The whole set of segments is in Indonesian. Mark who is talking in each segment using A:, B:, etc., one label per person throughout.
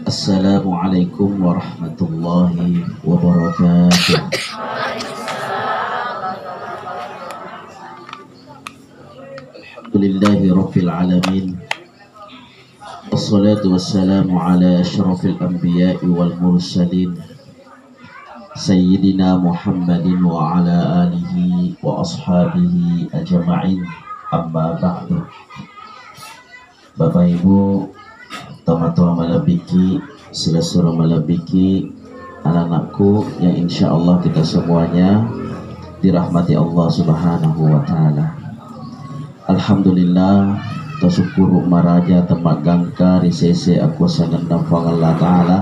A: Assalamualaikum warahmatullahi wabarakatuh. Alhamdulillahi rabbil alamin. Wassalatu wassalamu ala asyrafil anbiya'i wal mursalin Sayyidina Muhammadin wa ala alihi wa ashabihi ajma'in. Amma ba'du. Bapak Ibu, teman-teman malabiki, saudara malabiki, anak-anakku yang insya Allah kita semuanya dirahmati Allah Subhanahu wa Ta'ala. Alhamdulillah, tasyukuru maraja tempat gangka risese aku sanandang Allah Ta'ala.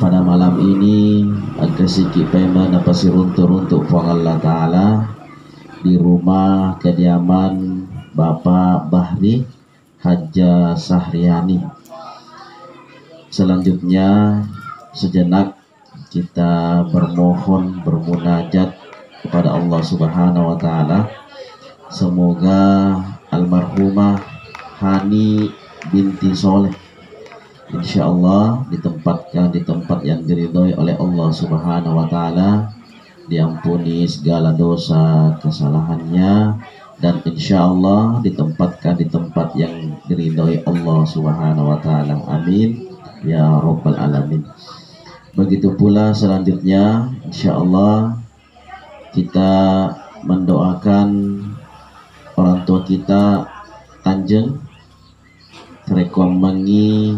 A: Pada malam ini agak sikit payment apa si runtuh-runtuh Allah Ta'ala di rumah kediaman Bapak Bahri Haja Sahriani. Selanjutnya sejenak kita bermohon bermunajat kepada Allah Subhanahu wa Ta'ala. Semoga almarhumah Hani binti Soleh insya Allah ditempatkan di tempat yang diridhoi oleh Allah Subhanahu wa Ta'ala, diampuni segala dosa kesalahannya, dan insya Allah ditempatkan di tempat yang diridhoi Allah Subhanahu wa Ta'ala. Amin ya Rabbal Alamin. Begitu pula selanjutnya insya Allah kita mendoakan orang tua kita Kanjeng Rekom Mengi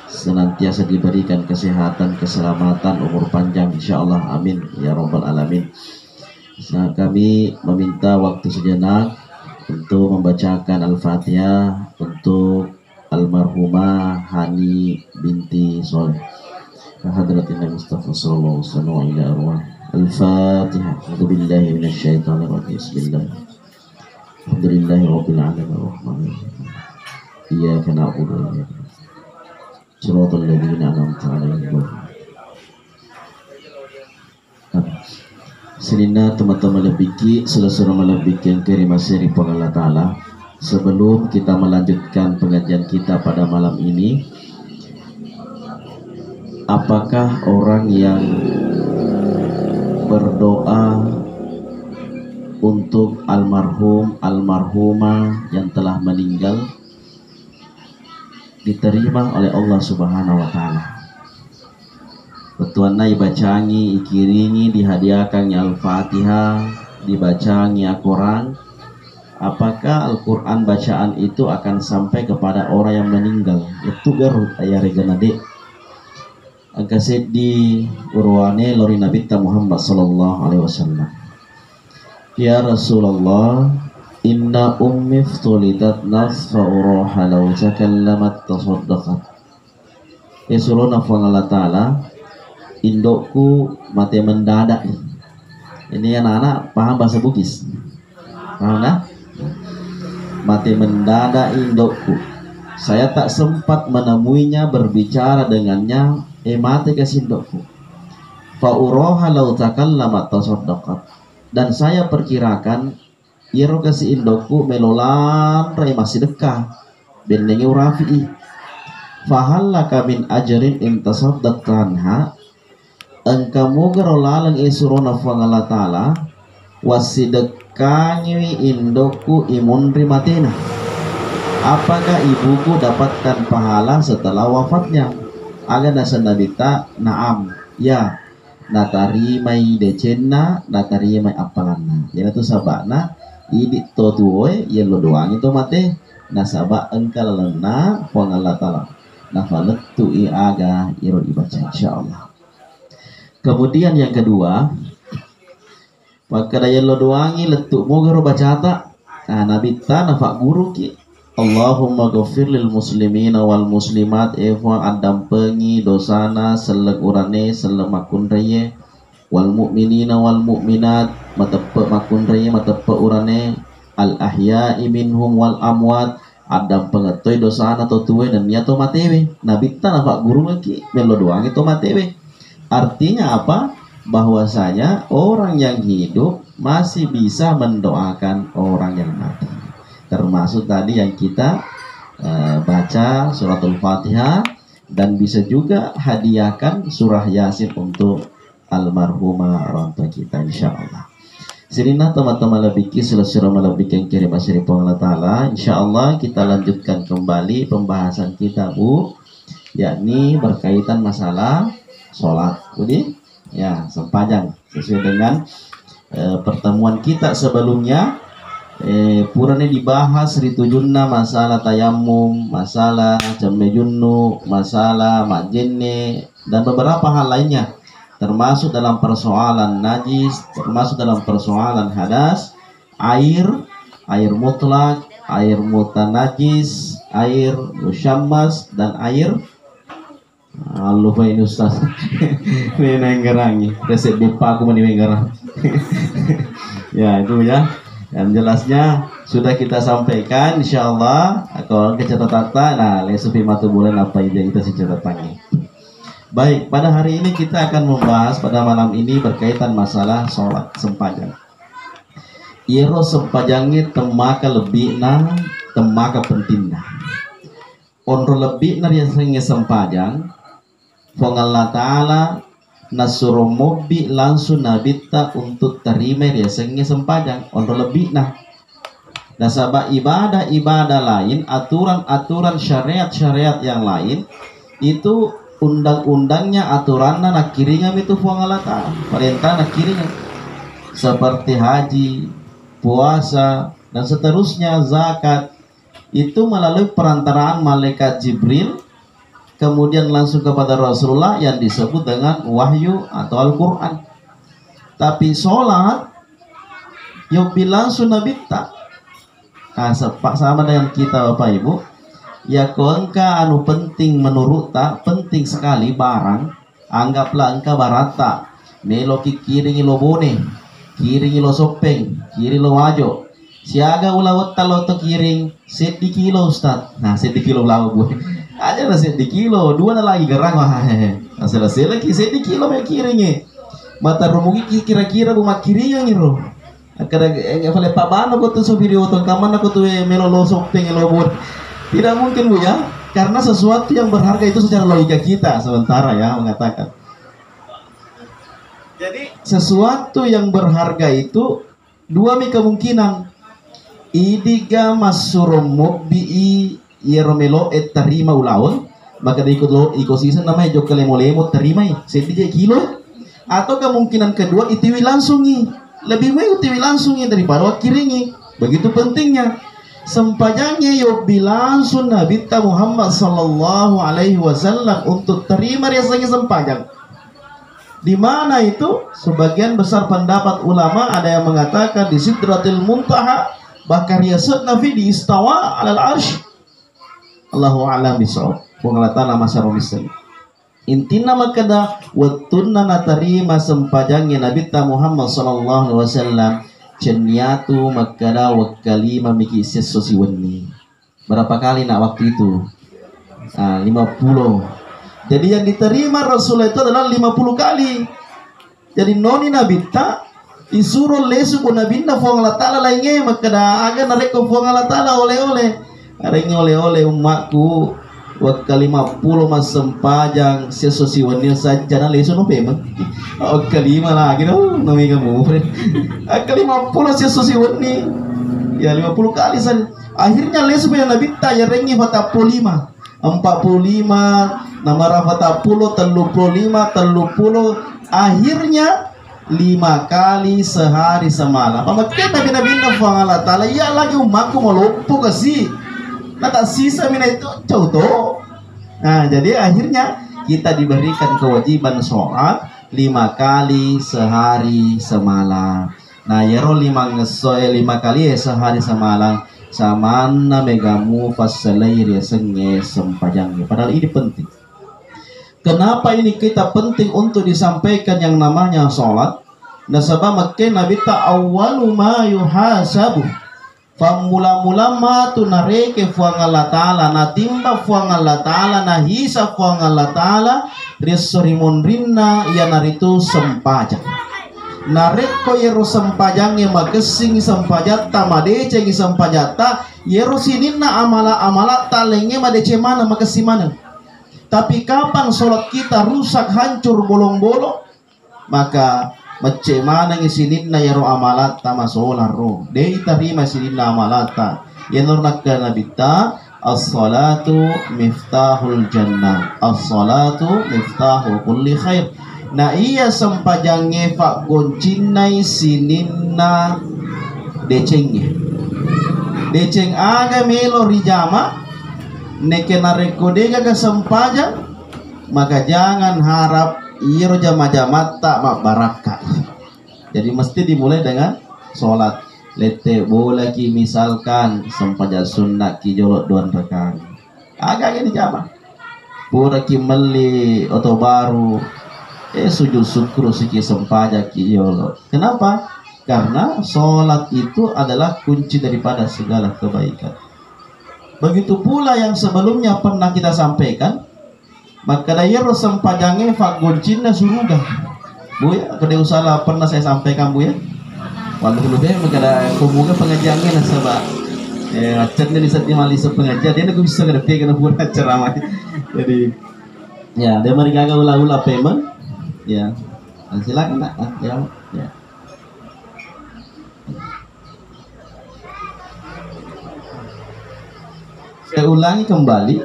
A: senantiasa diberikan kesehatan, keselamatan, umur panjang insyaallah. Amin ya Rabbal Alamin. Nah, kami meminta waktu sejenak untuk membacakan Al-Fatihah untuk almarhumah Hani binti Soleh. Hadratin Mustafa sallallahu alaihi wasallam. Al-Fatihah. A'udzubillahi minasyaitonir rajim. Bismillah. Alhamdulillahi rabbil alamin arrahmanir rahim. Iyyaka na'budu wa iyyaka nasta'in. Shiratal ladzina an'amta 'alaihim. Selina teman-teman lebiki, selesai melebiki yang kerimasiri Allah Ta'ala. Sebelum kita melanjutkan pengajian kita pada malam ini, apakah orang yang berdoa untuk almarhum, almarhumah yang telah meninggal diterima oleh Allah Subhanahu wa Ta'ala? Betuanna dibacangi, ikiringi, dihadiahkan Al-Fatihah, dibacangi Al-Quran. Apakah Al-Quran bacaan itu akan sampai kepada orang yang meninggal? Itu garut ayah reganade agak di urwane lori Nabi Muhammad sallallahu alaihi wasallam. Ya Rasulullah, inna ummi ftulitat nasfa uroha law takallamat tasaddaqat. Ya Rasulullah Allah Ta'ala, indokku mati mendadak. Ini anak-anak paham bahasa Bugis? Paham nah? Mati mendadak indokku. Saya tak sempat menemuinya, berbicara dengannya, mati kasih indokku. Fa uroha law takallamat tasaddaqat. Dan saya perkirakan iro kasih indokku melolan rai masih dekat bendengi urafi. Fahallaka min ajrin in tasaddaqtanha. Engkamu gerolalang isurona Allah Ta'ala wasidekanyi indokku imun rimatena. Apakah ibuku dapatkan pahala setelah wafatnya? Aga nasa nabita naam, ya, natarimai decenna, natarimai apalanna. Yana tu sabakna idi totuoy yelo doang itu mate nasaba engkalalana puang Allah Ta'ala. Nafaletu iaga iro dibaca insyaallah. Kemudian yang kedua, pakada yelo doangi letuk mo garo bacata. Nah, nabita nafak guru ki. Allahumma ghafir lil muslimina wal muslimat ewa adam pengi dosana selek urane selek makun reye wal mu'minina wal mu'minat matepe makun reye matepe urane al ahya'i minhum wal amwat adam pengetoy dosana totuwe dan niato matewe. Nabita nafak guru ki melo doang itu matewe. Artinya apa? Bahwasanya orang yang hidup masih bisa mendoakan orang yang mati. Termasuk tadi yang kita baca suratul Fatihah dan bisa juga hadiahkan surah Yasin untuk almarhumah orang tua kita, insyaallah. Sirina teman-teman lebih selesai lebih yang kirim asri Allah Ta'ala. Insyaallah kita lanjutkan kembali pembahasan kita, Bu, yakni berkaitan masalah sholat. Budi ya, sepanjang sesuai dengan pertemuan kita sebelumnya. Purane dibahas ritujunna masalah tayamum, masalah jamejunnu, masalah majenne, dan beberapa hal lainnya, termasuk dalam persoalan najis, termasuk dalam persoalan hadas, air mutlak, air mutanajis, air musyammas, dan air lupa ini Ustaz. Ini nenggerangi resep bepa aku menenggerang. Ya itu ya. Dan jelasnya sudah kita sampaikan, insyaallah. Kalau kecatatan, nah lesupi matu bulan apa ide kita catatannya. Baik, pada hari ini kita akan membahas pada malam ini berkaitan masalah sholat sempajang. Iro sempajangnya temaka lebih na, temaka pentingna. Onro lebih na riasanya sempajang. Fong Allah Ta'ala nasuruh mobi langsung nabita untuk terima riasanya sempajang. Onro lebih nah. Nasabah ibadah-ibadah lain, aturan-aturan syariat-syariat yang lain, itu undang-undangnya, aturannya nak kiringan itu Fong Allah Ta'ala. Perintah nak kiringan. Seperti haji, puasa, dan seterusnya, zakat. Itu melalui perantaraan malaikat Jibril, kemudian langsung kepada Rasulullah yang disebut dengan wahyu atau Al-Quran. Tapi sholat yuk langsung nabita. Nah, sama dengan kita Bapak Ibu, ya kau engka anu penting menurut tak penting sekali barang, anggaplah engka barata melo kiri lo bone, kiri lo sopeng, kiri lo wajo, siaga ulawat talo to kiring sedi kilo Ustaz. Nah sedi kilo lawa gue aja lah sedi kilo, dua na lagi gerang wah nah selesai lagi sedi kilo me kiringnya mata rumugi kira-kira bumak kiringnya ngiro kada fale pabano ko to so video to kaman ako to melo lo sopeng lo bon. Tidak mungkin Bu ya, karena sesuatu yang berharga itu secara logika kita sementara ya mengatakan. Jadi sesuatu yang berharga itu dua kemungkinan. Idiga masurum mobi yeromelo terima ulaun, maka ikut lo ekosistem namanya jokale molemo terima sedije kilo, atau kemungkinan kedua itiwi langsungi, lebih baik itiwi langsungi daripada kiringi. Begitu pentingnya sempajangnya yobi langsung Nabi Muhammad sallallahu alaihi wasallam untuk terima riasanya sempajang. Di mana itu sebagian besar pendapat ulama ada yang mengatakan di Sidratil Muntaha, bahkan riasat Nabi di istawa alal arsh. Allahu a'lam bishawab. Pengelatan masyarakat Muslim. Intina makada watunna natarima sempajangnya Nabi Muhammad sallallahu alaihi wasallam cenniatu makada wakalima miki sesosi wenni. Berapa kali nak waktu itu? 50. Jadi yang diterima Rasulullah itu adalah 50 kali. Jadi noni Nabi ta disuruh lesu ko Nabi na Fong Allah Ta'ala lainnya makada aga nareko Fong Allah Ta'ala oleh-oleh. Arengnya oleh-oleh umatku wakal 50 mas sempajang sesosi wenni saja na lesu no pemang. Kelima lagi no nami kamu. Akal 50 sesosi wenni. Ya 50 kali saja. Akhirnya lesu punya Nabi ta ya rengi fata 45. 45 nama rafata 10 35 akhirnya 5 kali sehari semalam. Pamakai Nabi Fong Allah Ta'ala ya lagi umatku mau lupa kasih nata sisa mina itu contoh. Nah jadi akhirnya kita diberikan kewajiban sholat 5 kali sehari semalam. Nah yero 5 kali sehari semalam samana megamu fasalai riasenge sempajangnya. Padahal ini penting. Kenapa ini kita penting untuk disampaikan yang namanya sholat? Nasabah makin Nabi ta'awwalu ma yuhasabu famula-mula matu nareke fuang Allah Ta'ala natimba fuang Allah Ta'ala nahisa fuang Allah Ta'ala risorimon rinna ya naritu sempajang nareko yero sempajangnya makesing sempajata madece ngi sempajata yero sininna amala-amala talenge madece mana makesi mana. Tapi kapan sholat kita rusak, hancur, bolong-bolong, maka macam isininna ya ro amalata masolar ro dei tarima isininna amalata yanur nakka nabita as-salatu miftahul jannah, as-salatu miftahu kulli khair. Na iya sempajange pak goncinnai sininna deceng aga melo rijama nekena rekodega ke sempajang, maka jangan harap iro jama-jama tak mak baraka. Jadi mesti dimulai dengan sholat. Lete boleh ki misalkan sempaja sunnah ki jolok 2 rekan. Agak ini jama. Pura ki meli atau baru sujud syukur siki sempaja ki jolok. Kenapa? Karena sholat itu adalah kunci daripada segala kebaikan. Begitu pula yang sebelumnya pernah kita sampaikan, maka dayero sempajange fak goncina suruga. Bu ya, kada usah pernah saya sampaikan Bu ya. Walau lebih maka ada pemuga pengajiannya lah sebab acatnya di saat mali pengajian dia nak bisa kada pergi kena buat ceramah. Jadi ya dia mari gagal ulah-ulah payment. Ya. Silakan nak ya. Ya. Saya ulangi kembali.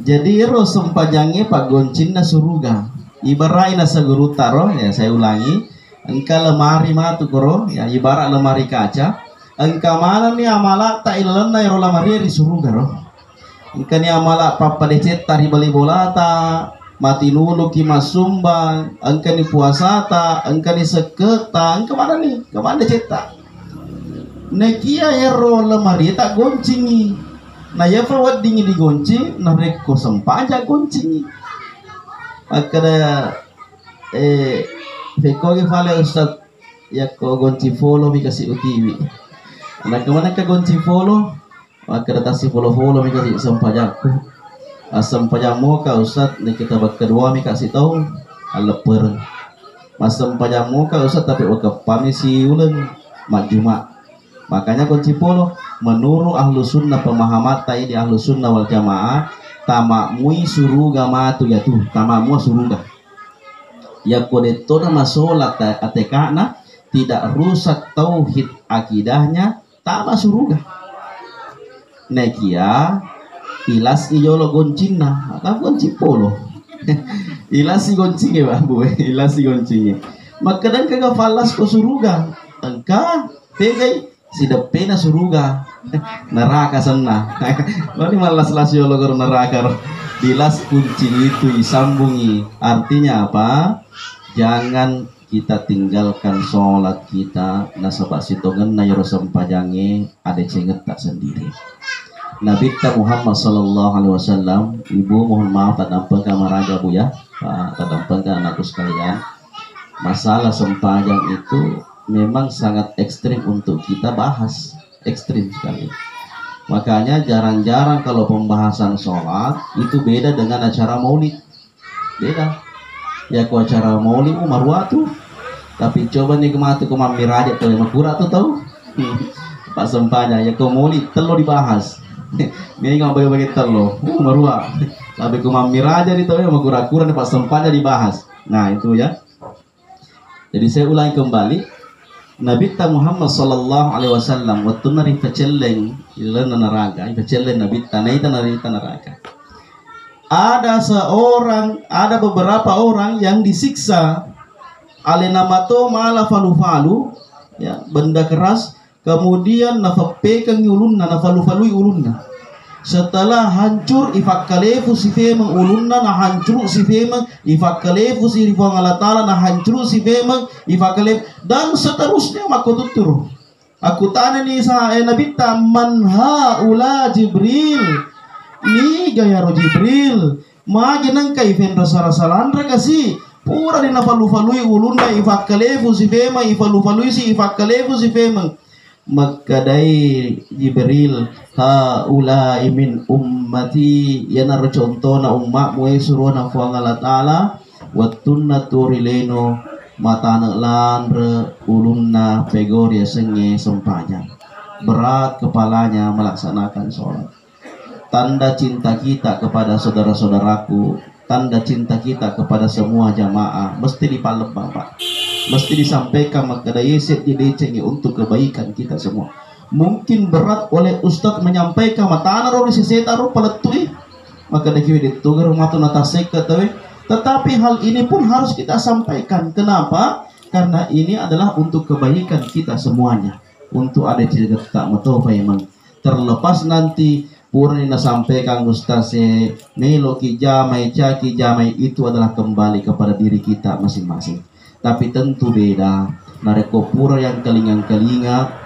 A: Jadi ro sempajange pak goncina suruga. Ibarai nasa guru taro ya, saya ulangi. Engka lemari matu koro ya, ibarat lemari kaca. Engka mana ni amala ta ilana ro lemari di suruga ro. Engka ni amala papa decet tari bali bolata mati nulu ki masumbang. Engka ni puasa ta, engka ni seketa. Engka mana ni? Ke mana deceta? Nekia ro lemari tak goncingi. Nah ya fawad dingi digonci, nah reko sempaja goncingi. Akada Feko ke fale ustad ya ko gonci follow mi kasih utiwi. Nah kemana ke gonci follow? Maka datasi follow mi kasih sempajaku. Sempajamu ka ustad ni kita kedua mi kasih tahu aleper. Mas sempajamu ka ustad tapi wakapami si ulen mak juma. Makanya gonci follow menurut ahlu sunnah pemahaman tai di ahlu sunnah wal jamaah tamakmui suruga matu ya tuh tamakmu suruga. Ya kode toda masolat atekana tidak rusak tauhid akidahnya tak masuruga. Nekia ilas ijolo goncina atau gonci polo. Ilas si goncinge babu, ilas si goncinge. Maka dan kagak falas ko suruga. Engka pegai sidap pena suruga. Neraka sana. Mari malas-las yolo gor neraka. Dilas kunci itu disambungi. Artinya apa? Jangan kita tinggalkan sholat kita nasabak sitongan na yoro sempajange ada cenget tak sendiri. Nabi Muhammad sallallahu alaihi wasallam, ibu mohon maaf tak dampeng kamar raja Bu ya, tak dampeng ke anakku sekalian. Masalah sempajang itu memang sangat ekstrim untuk kita bahas, ekstrim sekali. Makanya jarang-jarang kalau pembahasan sholat itu beda dengan acara maulid, beda. Ya ku acara maulid marwah tuh, tapi coba nih kematu kumamir aja tuh yang kurang tuh tahu. Pak sempanya ya ku maulid telo dibahas. Ini nggak bagi-bagi telo, marwah. Tapi kumamir aja nih tahu yang kura-kura Pak sempanya dibahas. Nah itu ya. Jadi saya ulangi kembali. Nabi Muhammad sallallahu alaihi wasallam waktu nari pecelleng ilana neraka, pecelleng Nabi naita neraka. Ada beberapa orang yang disiksa oleh namato mala falu-falu ya, benda keras, kemudian nafapekang ulunna nafalu-falui ulunna. Setelah hancur ifakkalefu si femang ulunna na hancur si femang ifakkalefu si rifang Allah Ta'ala na hancur si femang ifakkalef dan seterusnya maka tutur. Aku tanya ni sa Nabi man haula Jibril. Ni gaya ro Jibril magi nang kai fen rasa-rasalandra kasih pura di nafalu-falui ulunda ifakkalefu si fema ifalu-falui si ifakkalefu si fema. Maka dai Jibril haula min ummati yanar contona ummatmu suruhna fu Allah Ta'ala wattunna turileno matana landre ulunna pegoria senge sempanya berat kepalanya melaksanakan sholat. tanda cinta kita kepada saudara-saudaraku, tanda cinta kita kepada semua jamaah mesti dipalem Bapak, mesti disampaikan makada yeset didecengi untuk kebaikan kita semua. Mungkin berat oleh Ustadz menyampaikan matana ro seseta ro paletui maka dekiwe ditugar matu nataseka tawe, tetapi hal ini pun harus kita sampaikan. Kenapa? Karena ini adalah untuk kebaikan kita semuanya, untuk ada cerita tak matofa emang terlepas nanti purna sampaikan Ustaz melo ki jamai caki jamai itu adalah kembali kepada diri kita masing-masing. Tapi tentu beda nareko pura yang kelingan-kelinga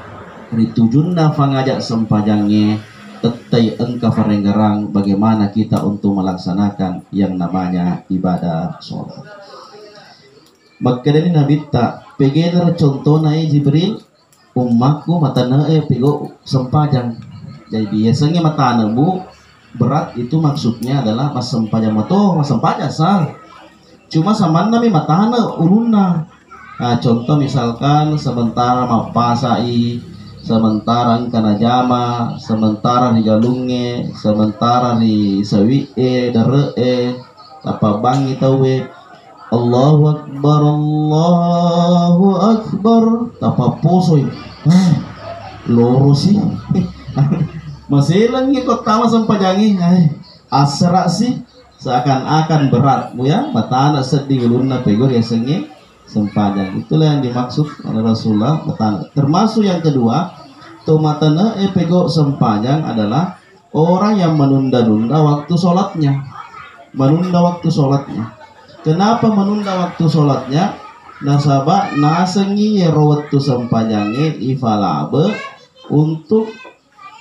A: ritujunna fangajak sempajangnya tetai engka farenggarang bagaimana kita untuk melaksanakan yang namanya ibadah sholat. Maka dari Nabi tak pegedar contoh naik Jibril ummaku matana pego sempajang. Jadi biasanya matana bu berat itu maksudnya adalah mas sempajang mato mas sempajang sah. Cuma sama nami matana ulunna. Nah, contoh misalkan sementara mapasai, sementara kana jama, sementara di galungnya, sementara di sawi dare apa bangi tawe Allahu Akbar apa posoy loro sih masih lagi kok tama sempajangi asra sih seakan-akan berat bu ya matana sedih ulunna pegor ya sengi sempajang. Itulah yang dimaksud oleh Rasulullah matana. Termasuk yang kedua tomatana pego sempajang adalah orang yang menunda-nunda waktu sholatnya, menunda waktu sholatnya. Kenapa menunda waktu sholatnya? Nasabah nasengi waktu sempajangnya ifalabe untuk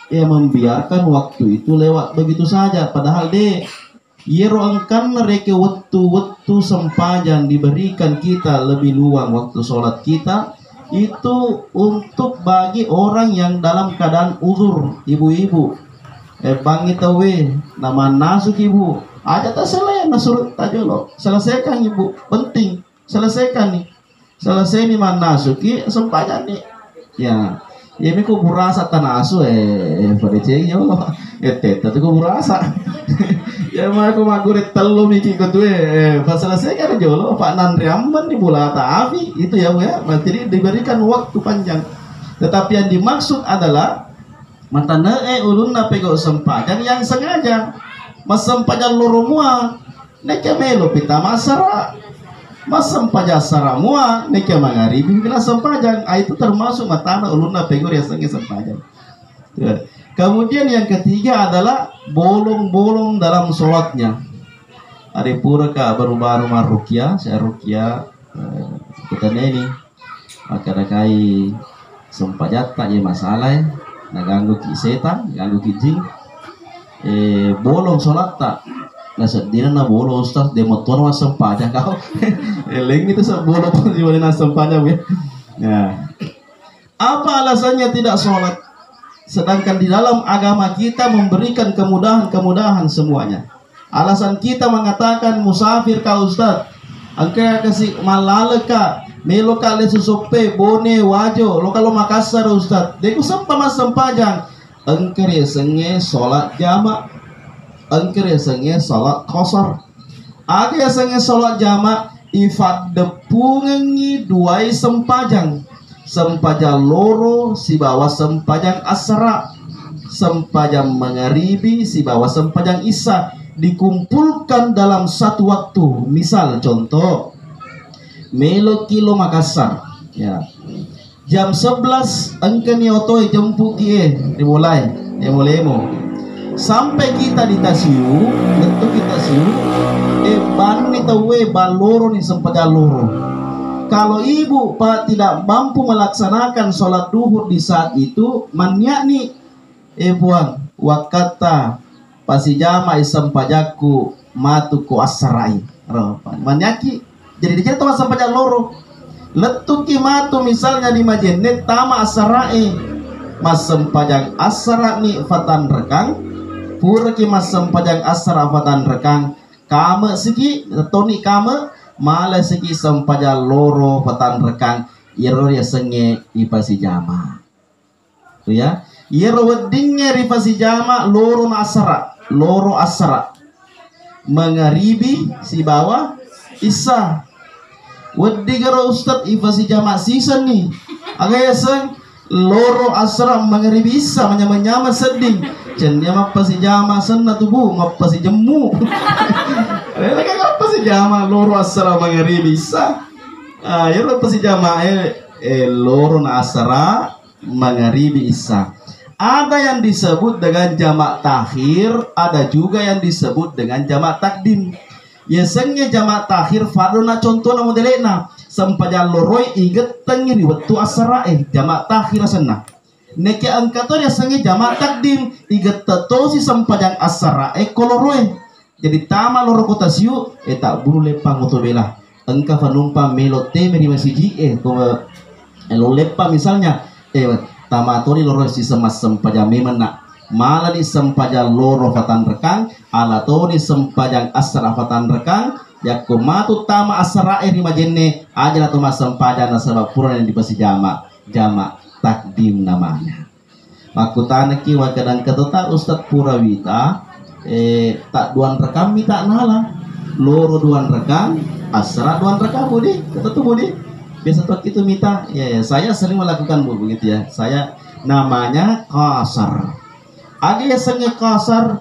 A: membiarkan waktu itu lewat begitu saja. Padahal angkan mereka waktu sempajang diberikan kita lebih luang waktu sholat kita itu untuk bagi orang yang dalam keadaan uzur, ibu-ibu bangi tawe nama nasuk ibu aja tak selesai nasur tajolo selesaikan ibu penting selesaikan nih selesai nih mana nasuki sempajang nih ya ya ini ku burasa tanah asu pada ceng yo teta tuh ku burasa ya mah aku magurit telu mikir ketua pas selesai kan jolo Pak Nandriamban di bulata api itu ya bu ya berarti diberikan waktu panjang. Tetapi yang dimaksud adalah matana ulunna pego sempajang yang sengaja mas sempajang loro mua neke melo pita masara mas sempajang saramua neke mangaribi bila sempajang itu termasuk matana ulunna pego yang sengaja sempajang. Kemudian yang ketiga adalah bolong-bolong dalam sholatnya. Ada pura ka baru-baru marukia saya rukia kita ini maka kai sempajat tak ya masalah naganggu ki setan ganggu ki jing bolong sholat tak nasadina na bolong ustaz demo tuan was sempajang kau leng itu bolong pun boleh na sempajang ya. Nah, apa alasannya tidak sholat sedangkan di dalam agama kita memberikan kemudahan semuanya. Alasan kita mengatakan musafir ka ustaz angka kasih malaleka melo kali susope bone wajo lo kalau Makassar ustaz deku sempa mas sempajang engker senge sholat jama engker senge sholat kosor ada senge sholat jama ifad depungengi duai sempajang sempajang loro si bawah sempajang asra sempajang mengaribi si bawah sempajang isya dikumpulkan dalam satu waktu. Misal contoh melo kilo Makassar ya jam 11 engke nioto jemput dimulai mo sampai kita di Tasiu bentuk kita siu ban ni tawe baloro ni sempajang loro. Kalau ibu pak tidak mampu melaksanakan sholat duhur di saat itu, manyakni buang wakata pasijama isam pajaku matu ku asarai. Manyaki jadi dikira teman sampajak loro. Letuki matu misalnya di majenet tama asarai. Mas sempajang asara ni fatan rekang. Purki mas sempajang asara fatan rekang. Kame siki toni kame malah segi sempajang loro patan rekang iro ya senge ipasi jama tuh ya iro weddingnya ripasi jama loro asara loro asra mengaribi si bawah isa wedi gara ustad ifa si jama season nih agak sen loro asra mengaribi isa menyama seding cennya apa si jama senna tubuh apa si jemu apa si jama loro asra mengaribi isa ya apa si jama loro na asra mengaribi isa. Ada yang disebut dengan jamak takhir, ada juga yang disebut dengan jamak takdim. Biasanya jamak takhir fadona contohna modelena sampajan loroi iget tengiri waktu asara jamak takhir sana. Neke angkator biasanya jamak takdim iget tetosi sampajan asara koloroi. Jadi tama loro kota siu tak buru lepang otobela. Engka fanumpa melote meri masiji lo lepa misalnya tamatori loro si semas sempajang memena malah di sempajang loro fatan rekang alato di sempajang asra fatan rekang yakumatu tama asra di majenne aja atau mas sempajang nasabah pura yang dipasi jama takdim namanya makutana ki wakadang ketota Ustad Purawita tak duan rekam tak nala loro duan rekang asra duan rekam budi ketetu budi biasa waktu itu minta ya saya sering melakukan begitu ya saya namanya kasar ada yang kasar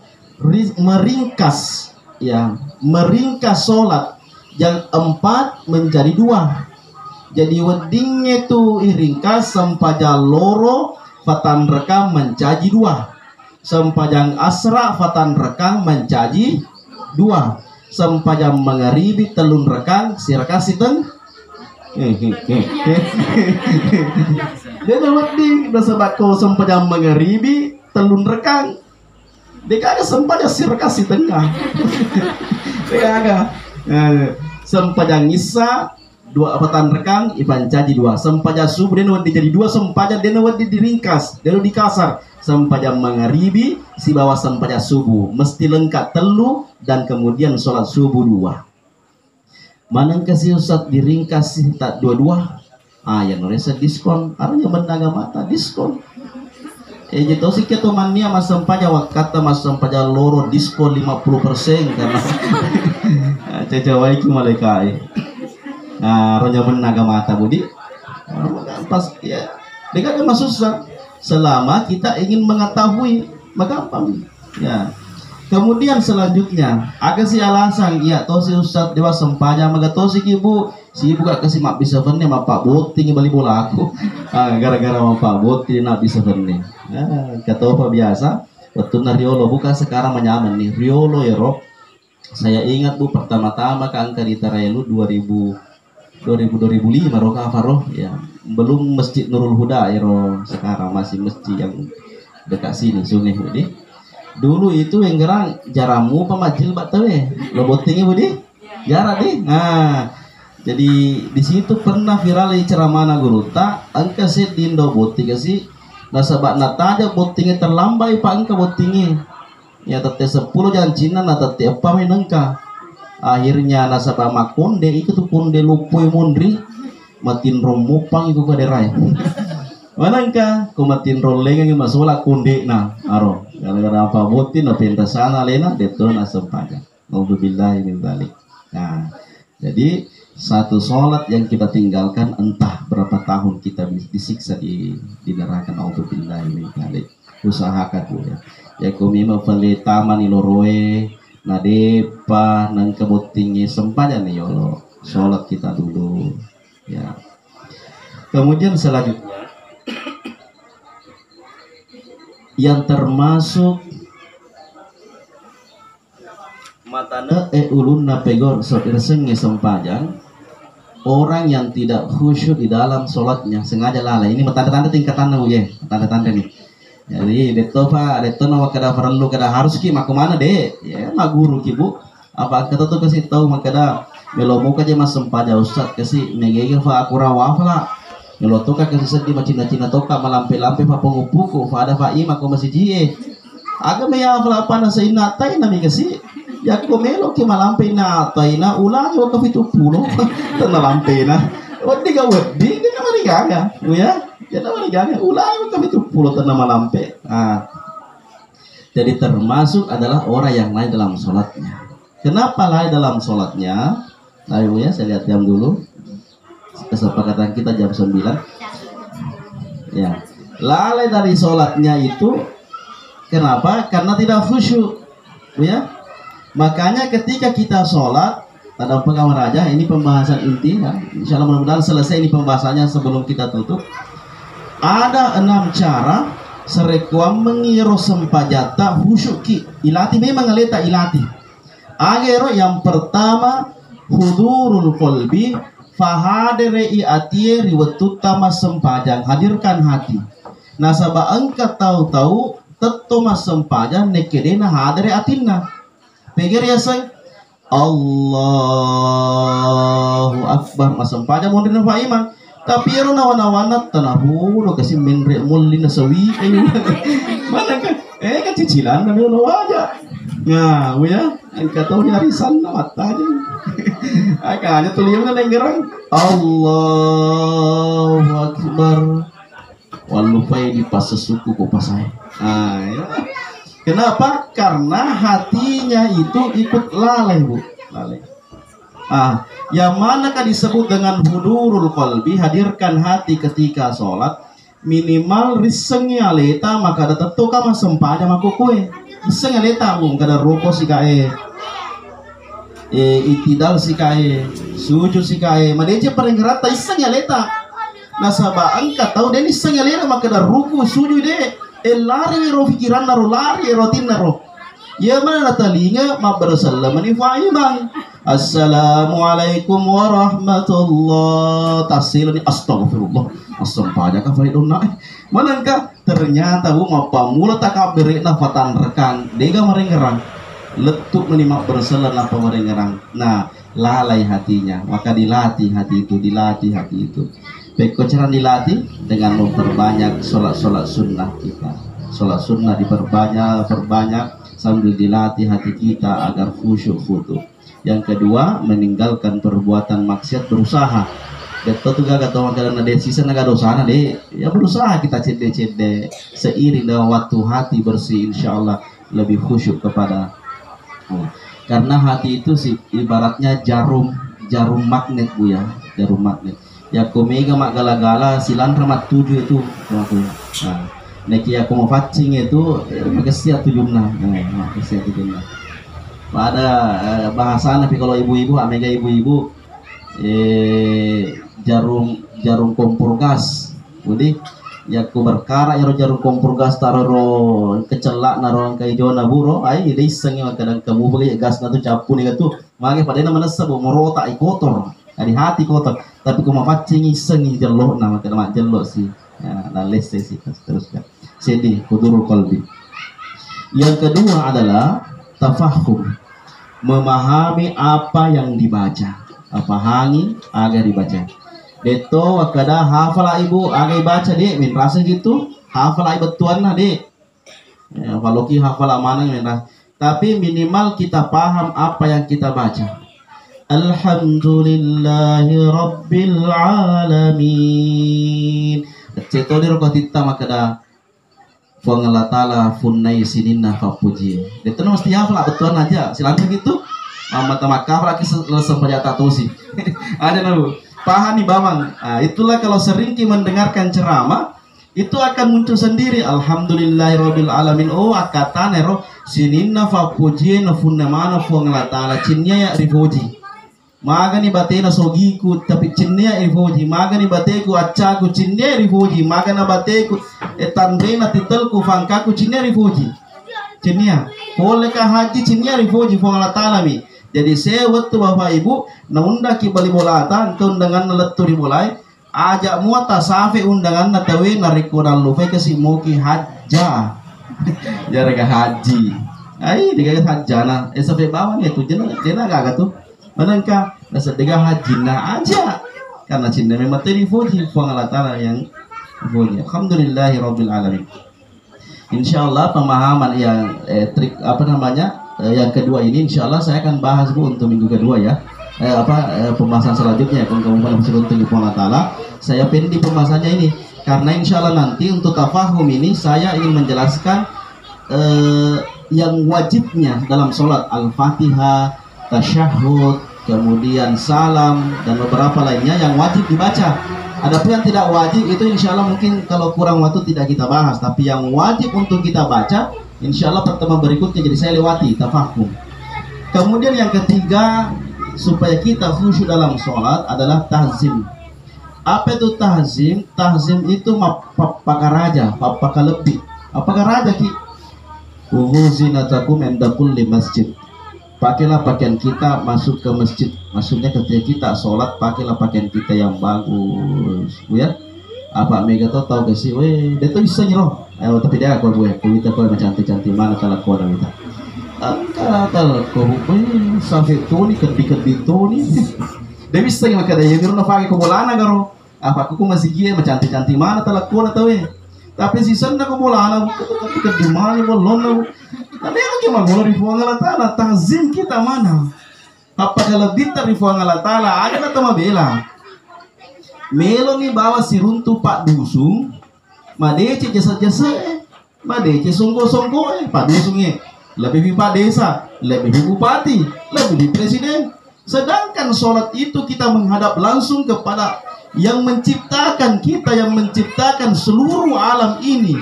A: meringkas ya meringkas sholat yang 4 menjadi 2 jadi weddingnya itu iringkas sempajang loro fatan rekam mencaji 2 sempajang asra fatan rekang mencaji 2 sempajang mengaribi telun rekang sirakasi teng dia dapat di dasar kau sempajang mengeribi telun rekang dia kagak sempajang sirkasi tengah dia kagak sempajang isa 2 apatan rekang ipan caji 2 sempajang subuh dia nawat jadi 2 sempajang dia nawat diringkas dia dikasar sempajang mengeribi si bawah sempajang subuh mesti lengkap telu dan kemudian sholat subuh 2 Manang kasih Ustad diringkas tak 22 yang noresa diskon arahnya mendaga mata diskon jadi sih kita mania mas sempaja kata mas sempaja loro diskon 50% karena cecawai ki malaikai ronya mendaga mata budi pas ya dekat masuk susah selama kita ingin mengetahui maka gampang ya. Kemudian selanjutnya agak si alasan iya toh si Ustad dewa sempanya maga toh si ibu gak kasih mak bisa verne mak pak boting balik bola aku gara-gara mak pak boting nak bisa verne kata apa biasa waktu na Riolo bukan sekarang menyaman nih Riolo ya roh saya ingat bu pertama-tama ke angka di Tarelu 2005 roh kafaroh ya belum masjid Nurul Huda ya roh sekarang masih masjid yang dekat sini sungai Hudi. Dulu itu yang gerang jaramu pamajil batawe lo botingnya budi jarak deh jadi di situ pernah viral di ceramah guru tak angka sih dindo boting sih nasabak nata aja botingnya terlambai pak angka botingnya ya tete 10 jangan Cina nata tete apa menengka akhirnya nasabak makonde itu tuh konde lupui mondri matin romupang itu kaderai manangka kumatin roleng yang masuk konde na aro gara-gara apa botin na pinta sana lena deton asam pajak nauzubillahi min dzalik. Nah jadi satu sholat yang kita tinggalkan entah berapa tahun kita disiksa di neraka nauzubillahi min dzalik. Usahakan bu ya kumi mafali tamani loroe nadepa nang kebotingi sempadan nih yolo sholat kita dulu ya. Kemudian selanjutnya yang termasuk matana ulun napegor sotirsenge sempajang orang yang tidak khusyuk di dalam sholatnya sengaja lalai ini tanda-tanda tingkatan ya tanda-tanda nih jadi deto nawa kada perlu kada harus ki mak mana deh ya mak guru ki bu apa kata tuh kasih tahu mak kada melomu kaje mas sempajang Ustad kasih negege fa akura wafla Nelo toka kasi sedih macina-cina toka malampe-lampe pa pengupuku fa ada fa ima ko masijie aga me ya fala pana sa inatay na mi kasi ya ko melo ki malampe na tay na ulangi wa ka 70 tan malampe na wadi ka marigaga ya na marigaga ulangi wa ka 70 tan malampe Jadi termasuk adalah orang yang lalai dalam sholatnya. Kenapa lalai dalam sholatnya? Nah ibu ya, saya lihat jam dulu. Kesepakatan kita jam 9. Ya, lalai dari sholatnya itu kenapa? Karena tidak khusyuk, ya. Makanya ketika kita sholat, ada pengawan raja, ini pembahasan inti, ya. Insya Allah mudah-mudahan selesai ini pembahasannya sebelum kita tutup. Ada 6 cara serekuam mengiro sempajata khusyuki ilati memang ngeleta ilati. Agero yang pertama hudurul qalbi fahadere iatie riwetutama sempajang, hadirkan hati. Nasaba engka tahu-tahu tetoma sempajang nekedena hadere atinna. Peger ya say Allahu Akbar masempajang mau dina iman. Tapi ero nawan-nawanat tanahu lo kasi menre mulin na sawi mana kan kan cicilan na lo aja. Nah, ya, engka tahu nyarisan na matanya. Akanya tuliam na nenggerang Allahu Akbar. Walupay di pas sesuku ko pasay. Ya. Kenapa? Karena hatinya itu ikut lalai, Bu. Lalai. Yang manakah disebut dengan hudurul qalbi, hadirkan hati ketika sholat, minimal risengnya leta maka ada tentu kama sempanya maku kue risengnya leta bung kada roko si kae itidal si kae sujud si kae madece paling rata isengnya leta nasaba angka tahu deni isengnya leta maka ada ruku sujud de lari ro pikiran naro lari rotin naro ya mana talinga mabrasallam ni fa'iman assalamualaikum warahmatullah tasilani astagfirullah astaghfirullah ka faidunna manangka ternyata bu mapamula takabere na fatan rekan dega marengerang letuk menima bersalah apa marengerang. Nah lalai hatinya maka dilatih hati itu Beko cara dilatih dengan memperbanyak sholat sunnah kita. Sholat sunnah diperbanyak sambil dilatih hati kita agar khusyuk khudu. Yang kedua, meninggalkan perbuatan maksiat, berusaha. Betul tuh gak tahu karena ada sisa naga dosa deh. Ya berusaha kita cede seiring dengan waktu hati bersih, insya Allah lebih khusyuk kepada Allah. Karena hati itu sih ibaratnya jarum magnet bu ya, jarum magnet. Ya komega mak gala-gala silan ramat 7 itu aku. Nah, neki aku mau facing itu kesia 7 kesia 7. Pada bahasa tapi kalau ibu-ibu amega ibu-ibu jarum kompor gas. Jadi ya ku berkara ya jarum kompor gas taro kecelak naro kai jona buro ai iseng ya kadang kamu bagi gas na tu capu ni tu mage padena manasa bo morota ai kotor. Di hati kotor tapi ku mapacingi sengi jelok nama kena jelok sih ya lales sih teruskan sedih hudurul qalbi. Yang kedua adalah tafahum, memahami apa yang dibaca, apa hangi agar dibaca. Deto wakada hafal ibu agar baca deh min rasa gitu hafal ibu tuan nah deh ya, kalau ki hafal mana minta tapi minimal kita paham apa yang kita baca. Alhamdulillahi Rabbil Alamin. Ceto di rokok tita makada pengelatala funai sinina kapuji. Itu mesti hafal betulan aja. Silakan gitu. Mata makaf lagi sempat tahu sih. Ada nabu. Paham nih bawang. Nah, itulah kalau sering mendengarkan ceramah itu akan muncul sendiri. Alhamdulillahi Rabbil Alamin. Oh akatan ero sinina kapuji na funai mana pengelatala cinnya ya rifoji. Magani batena sogiku tapi cinnya rifoji magani bateku accaku cinnya rifoji magana bateku tandrena titelku fangkaku cinnya rifoji cinnya boleh kah haji cinnya rifoji fongala talami. Jadi saya waktu bapak ibu naunda ki bali bolata untuk undangan naleturi mulai ajak muata safe undangan natawe narikonan lufe kasi moki hajja jaraga haji ai digagas hajjana safe bawan itu jena gak tuh manangka nasa dega hajina aja karena cinta memang tadi fuji pengalatara yang fuji. Alhamdulillahi Rabbil Alamin. Insyaallah pemahaman yang trik apa namanya yang kedua ini insyaallah saya akan bahas bu untuk minggu kedua ya pembahasan selanjutnya kamu pada untuk Allah saya pending pembahasannya ini karena insyaallah nanti untuk tafahum ini saya ingin menjelaskan yang wajibnya dalam sholat, al-fatihah, tasyahud, kemudian salam, dan beberapa lainnya yang wajib dibaca. Adapun yang tidak wajib itu insya Allah mungkin kalau kurang waktu tidak kita bahas, tapi yang wajib untuk kita baca insya Allah pertemuan berikutnya, jadi saya lewati tafahum. Kemudian yang ketiga, supaya kita khusyuk dalam sholat adalah tahzim. Apa itu tahzim? Tahzim itu pakar raja, pakar lebih. Apakah raja ki? Zinatakum inda kulli masjid. Pakailah pakaian kita masuk ke masjid. Maksudnya ketika kita sholat, pakailah pakaian kita yang bagus. Ya? Apa mega tahu ke sih? Weh, dia tuh bisa nyeroh. Tapi dia aku gue, kita kau macam cantik mana kalau kau ada kita. Kalau kau sampai toni kedikit toni. Dia bisa yang makanya yang diruna pakai kumulana garo. Apa aku masih gila macam cantik mana kalau kau tahu tapi si sana kumulana ketika di mana bolon. Tapi yang cuma boleh rifuang Allah Taala, tahzim kita mana? Apa kalau kita rifuang Allah Taala ada na tama bela. Melo ni bawa si runtu Pak Dusung, madece jasa-jasa, madece songko-songko Pak Dusungnya. Lebih Pak Desa, lebih Bupati, lebih Presiden. Sedangkan sholat itu kita menghadap langsung kepada yang menciptakan kita, yang menciptakan seluruh alam ini.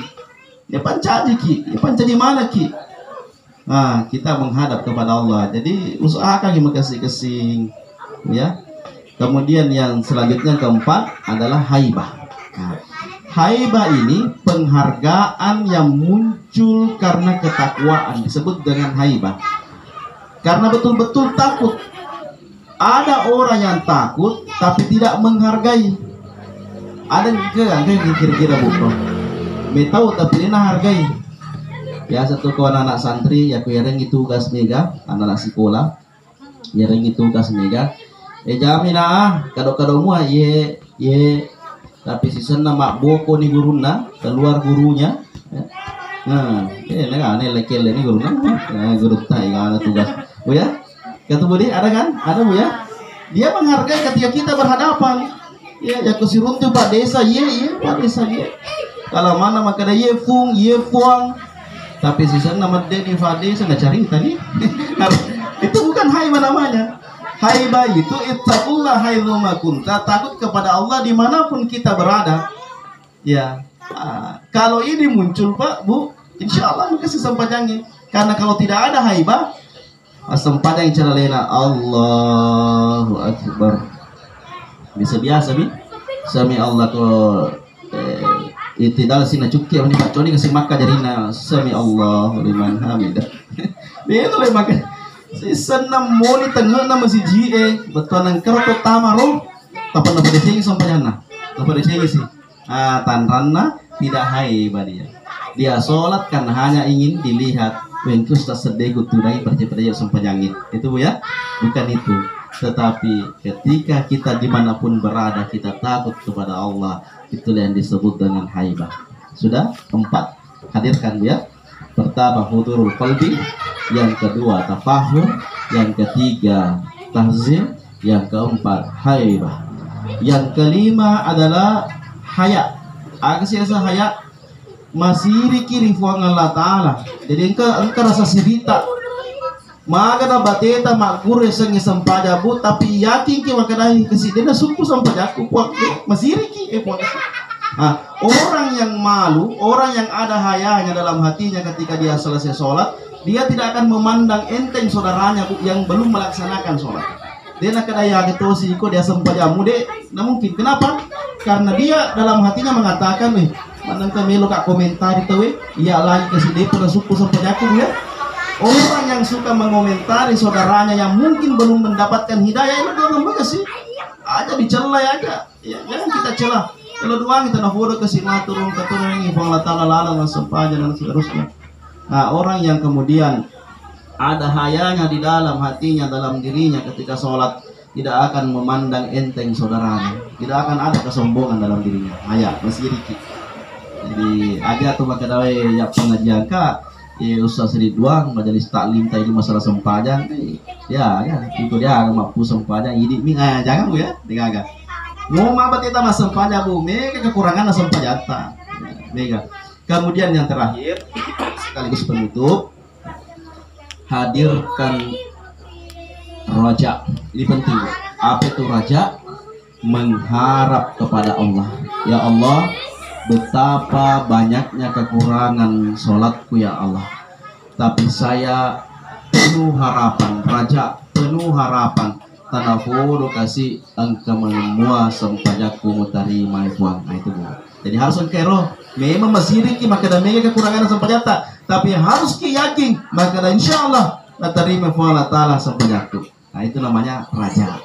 A: Ya pancaji ki, ya pancaji mana ki? Nah, kita menghadap kepada Allah. Jadi usahakan yang kasih-kasih, ya. Kemudian yang selanjutnya keempat adalah haibah. Nah, haibah ini penghargaan yang muncul karena ketakwaan, disebut dengan haibah. Karena betul-betul takut. Ada orang yang takut tapi tidak menghargai. Ada enggak kira-kira bukan? Me tahu tapi dia hargai. Ya satu kawan anak santri ya yang itu tugas mega anak sekolah yang itu tugas mega jamina kado-kado mua ye tapi sisa nama boko ni guruna keluar gurunya nah ini lekel ini guruna guru tai anak tugas bu ya kata budi ada kan ada bu ya dia menghargai ketika kita berhadapan ya kusirun tuh Pak Desa ye Pak Desa ye kalau mana maka ada ye fuang tapi sisa nama Denny Fadi saya nggak cari tadi. Itu bukan haibah namanya. Haibah itu ittaqullah haitsuma kunta, takut kepada Allah dimanapun kita berada. Ya, kalau ini muncul Pak Bu, insya Allah kasih sempajangnya. Karena kalau tidak ada haibah, sempajang cara lena Allahu Akbar. Bisa biasa bi, sami Allah ko. Itidal sina cukki ni Pak Coni kasih maka jarina sami Allah liman hamidah. Dia itu le makan. Si senam moni tengah nama si GE betul nang kerto tamaro tapi na pada sini sampai jana. Na pada sini sih. Tanranna tidak haibah dia. Dia sholat kan hanya ingin dilihat. Wentus tak sedih kutunai percaya sampai jangit. Itu bu ya? Bukan itu. Tetapi ketika kita dimanapun berada kita takut kepada Allah, itulah yang disebut dengan haibah. Sudah 4 hadirkan ya. Pertama hudurul qalbi, yang kedua tafahum, yang ketiga tahzim, yang keempat haibah, yang kelima adalah haya. Agak siasa haya masih kiri fuang Allah Taala. Jadi engkau rasa sirita maka na bateta makure sengi sampaja bu tapi yakin ki makadai kesidena suku sampajaku kuat masiri ki puak. Orang yang malu, orang yang ada hayanya dalam hatinya ketika dia selesai sholat, dia tidak akan memandang enteng saudaranya yang belum melaksanakan sholat. Dia nak kadaya gitu sih kok dia sampajamu deh. Nah mungkin kenapa? Karena dia dalam hatinya mengatakan mandang kemelo kak komentar itu iya lagi kesidena pada suku sampajaku ya. Orang yang suka mengomentari saudaranya yang mungkin belum mendapatkan hidayah itu dalam sih aja dicelai aja ya, jangan kita celah. Kalau doang kita nak foto ke sini turun ini Allah Taala lalang sempaja dan seterusnya. Nah orang yang kemudian ada hayanya di dalam hatinya, dalam dirinya ketika sholat, tidak akan memandang enteng saudaranya, tidak akan ada kesombongan dalam dirinya. Haya masih dikit. Jadi aja tuh pakai dawai ya pengajian kak. Ustaz Ridwan majelis taklim tadi masalah sempajang ya itu dia mampu sempajang ini jangan bu ya dengar mau mabat kita mas sempajang bu mega kekurangan sempajata mega Kemudian yang terakhir sekaligus penutup, hadirkan raja. Ini penting. Apa itu raja? Mengharap kepada Allah. Ya Allah, betapa banyaknya kekurangan sholatku ya Allah, tapi saya penuh harapan, raja penuh harapan, tanafuru kasih engkau mengemua sempajaku mutarima ibuang. Nah itu bu. Jadi harus engkau memang masih riki maka dah mega kekurangan sempajata, tapi harus ki yakin maka dah insyaallah natarima Allah taala sempajaku. Nah itu namanya raja.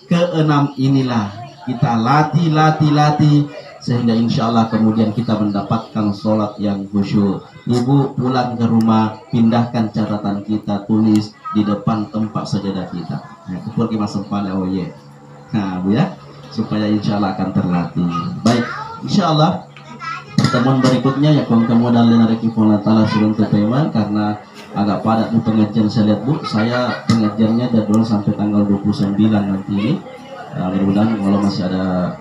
A: Keenam inilah kita latih sehingga insya Allah kemudian kita mendapatkan sholat yang khusyuk. Ibu pulang ke rumah, pindahkan catatan kita, tulis di depan tempat sajadah kita. Nah, itu pergi masuk pada Nah, Bu ya, supaya insya Allah akan terlatih. Baik, insya Allah pertemuan berikutnya ya kawan-kawan dan lain Allah taala suruh tema karena agak padat bu pengajian saya lihat bu. Saya pengajiannya jadwal sampai tanggal 29 nanti ini. Mudah-mudahan kalau masih ada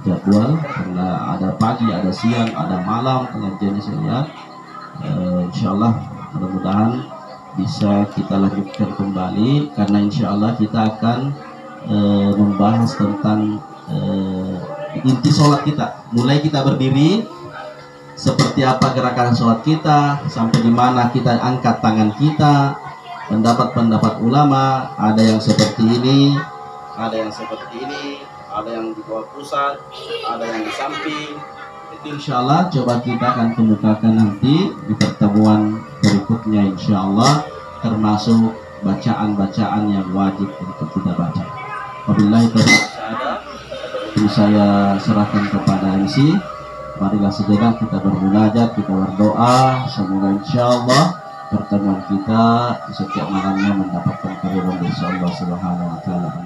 A: jadwal, karena ada pagi, ada siang, ada malam pengajiannya saya lihat. Insya Allah mudah-mudahan bisa kita lanjutkan kembali karena insya Allah kita akan membahas tentang inti sholat kita. Mulai kita berdiri, seperti apa gerakan sholat kita, sampai di mana kita angkat tangan kita. Pendapat-pendapat ulama ada yang seperti ini, ada yang seperti ini, ada yang di bawah pusat, ada yang di samping. Itu insya Allah coba kita akan kemukakan nanti di pertemuan berikutnya insya Allah, termasuk bacaan-bacaan yang wajib untuk kita baca. Wabillahi taufiq. Ini saya serahkan kepada MC. Marilah sejenak kita bermunajat, kita berdoa, semoga insya Allah pertemuan kita setiap malamnya mendapatkan keridhaan dari Allah Subhanahu wa taala.